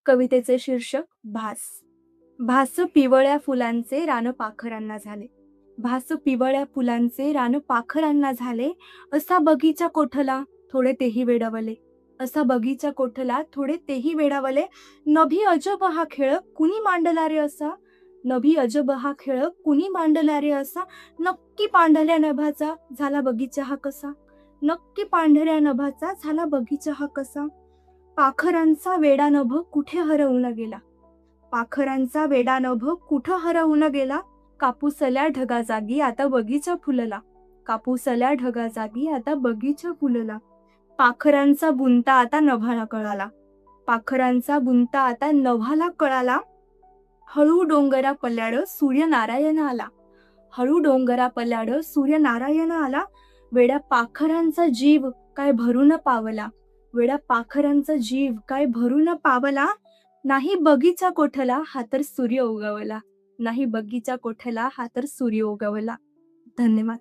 कवितेचे शीर्षक भास. भास पिवळ्या फुलांचे रान पाखरांना झाले. भास पिवळ्या फुलांचे रान पाखरांना झाले. असा बगीचा कोठला थोडे तेही वेडावले. असा बगीचा कोठला थोडे तेही वेडावले. नभी अजब हा खेळ कुणी मांडला रे असा. नभी अजब हा खेळ कुणी मांडला रे असा. नक्की पांढऱ्या नभाचा झाला बगीचा हा कसा. नक्की पांढऱ्या नभाचा झाला बगीचा हा कसा. पाखरांचा वेडा नभ कुठे हरवून गेला. पाखरांचा वेडा नभ कुठं हरवून गेला. कापूसल्या ढगा जागी आता बगीचा फुलला. कापूसल्या ढगा जागी आता बगीचा फुलला. पाखरांचा बुंता आता नभाला कळाला. पाखरांचा बुंता आता नभाला कळाला. हळू डोंगरा पल्याड सूर्यनारायण आला. हळू डोंगरा पल्याड सूर्यनारायण आला. वेड्या पाखरांचा जीव काय भरून पावला. वेड्या पाखरांचा जीव काय भरून पावला. नाही बगीचा कोठला हा तर सूर्य उगवला. नाही बगीचा कोठला हा तर सूर्य उगवला. धन्यवाद.